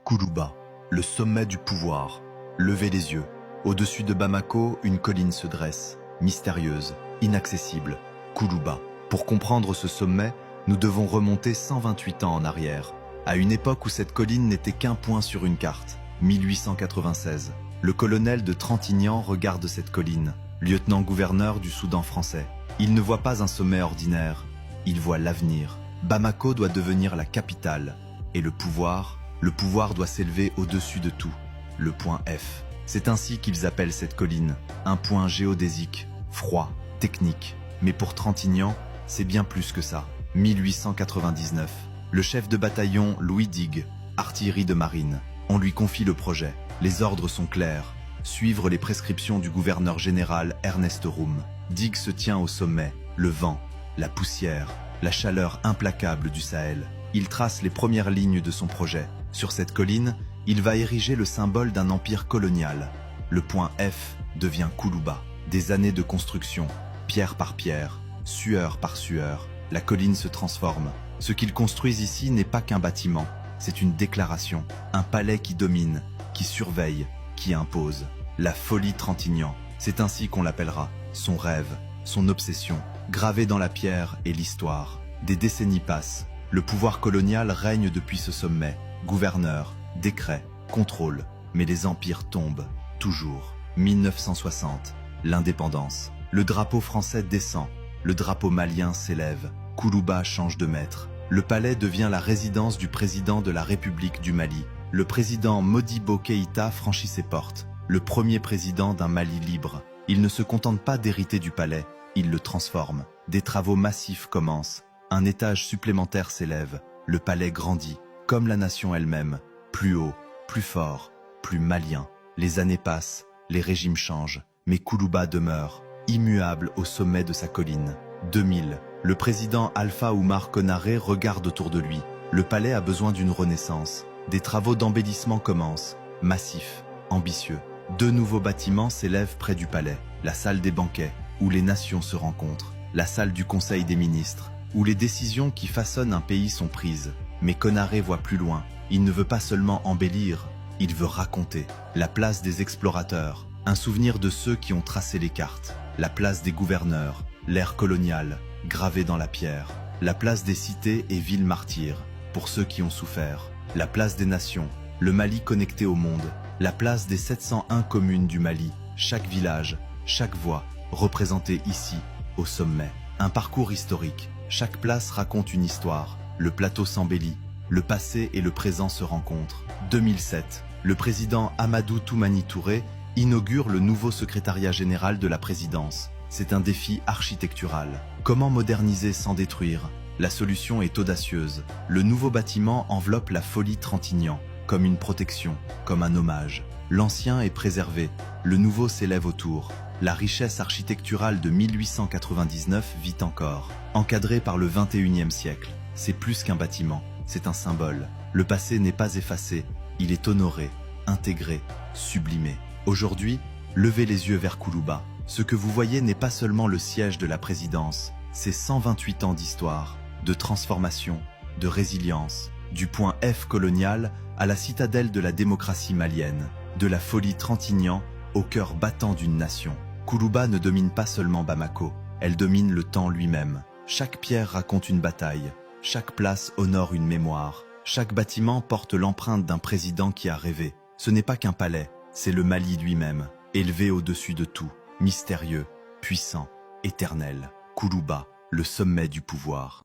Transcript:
Koulouba, le sommet du pouvoir. Levez les yeux. Au-dessus de Bamako, une colline se dresse, mystérieuse, inaccessible. Koulouba. Pour comprendre ce sommet, nous devons remonter 128 ans en arrière, à une époque où cette colline n'était qu'un point sur une carte. 1896. Le colonel de Trintignant regarde cette colline, lieutenant-gouverneur du Soudan français. Il ne voit pas un sommet ordinaire, il voit l'avenir. Bamako doit devenir la capitale, et le pouvoir doit s'élever au-dessus de tout, le point F. C'est ainsi qu'ils appellent cette colline, un point géodésique, froid, technique. Mais pour Trintignant, c'est bien plus que ça. 1899, le chef de bataillon Louis Digue, artillerie de marine. On lui confie le projet. Les ordres sont clairs. Suivre les prescriptions du gouverneur général Ernest Roume. Digue se tient au sommet. Le vent, la poussière, la chaleur implacable du Sahel. Il trace les premières lignes de son projet. Sur cette colline, il va ériger le symbole d'un empire colonial. Le point F devient Koulouba. Des années de construction, pierre par pierre, sueur par sueur, la colline se transforme. Ce qu'ils construisent ici n'est pas qu'un bâtiment, c'est une déclaration, un palais qui domine, qui surveille, qui impose. La folie Trintignant, c'est ainsi qu'on l'appellera. Son rêve, son obsession, gravé dans la pierre et l'histoire. Des décennies passent, le pouvoir colonial règne depuis ce sommet. Gouverneur, décret, contrôle, mais les empires tombent, toujours. 1960, l'indépendance. Le drapeau français descend, le drapeau malien s'élève. Koulouba change de maître. Le palais devient la résidence du président de la République du Mali. Le président Modibo Keïta franchit ses portes. Le premier président d'un Mali libre. Il ne se contente pas d'hériter du palais, il le transforme. Des travaux massifs commencent. Un étage supplémentaire s'élève. Le palais grandit, comme la nation elle-même. Plus haut, plus fort, plus malien. Les années passent, les régimes changent, mais Koulouba demeure, immuable au sommet de sa colline. 2000, le président Alpha Oumar Konaré regarde autour de lui. Le palais a besoin d'une renaissance. Des travaux d'embellissement commencent, massifs, ambitieux. 2 nouveaux bâtiments s'élèvent près du palais. La salle des banquets, où les nations se rencontrent. La salle du Conseil des ministres, où les décisions qui façonnent un pays sont prises. Mais Konaré voit plus loin. Il ne veut pas seulement embellir, il veut raconter. La place des explorateurs, un souvenir de ceux qui ont tracé les cartes. La place des gouverneurs, l'ère coloniale, gravée dans la pierre. La place des cités et villes martyrs, pour ceux qui ont souffert. La place des nations, le Mali connecté au monde. La place des 701 communes du Mali, chaque village, chaque voix, représentée ici, au sommet. Un parcours historique, chaque place raconte une histoire. Le plateau s'embellit, le passé et le présent se rencontrent. 2007, le président Amadou Toumani Touré inaugure le nouveau secrétariat général de la présidence. C'est un défi architectural. Comment moderniser sans détruire? La solution est audacieuse. Le nouveau bâtiment enveloppe la folie Trintignant, comme une protection, comme un hommage. L'ancien est préservé, le nouveau s'élève autour. La richesse architecturale de 1899 vit encore, encadrée par le 21e siècle. C'est plus qu'un bâtiment, c'est un symbole. Le passé n'est pas effacé, il est honoré, intégré, sublimé. Aujourd'hui, levez les yeux vers Koulouba. Ce que vous voyez n'est pas seulement le siège de la présidence, c'est 128 ans d'histoire, de transformation, de résilience, du point F colonial à la citadelle de la démocratie malienne, de la folie Trintignant au cœur battant d'une nation. Koulouba ne domine pas seulement Bamako, elle domine le temps lui-même. Chaque pierre raconte une bataille, chaque place honore une mémoire, chaque bâtiment porte l'empreinte d'un président qui a rêvé. Ce n'est pas qu'un palais, c'est le Mali lui-même, élevé au-dessus de tout, mystérieux, puissant, éternel. Koulouba, le sommet du pouvoir.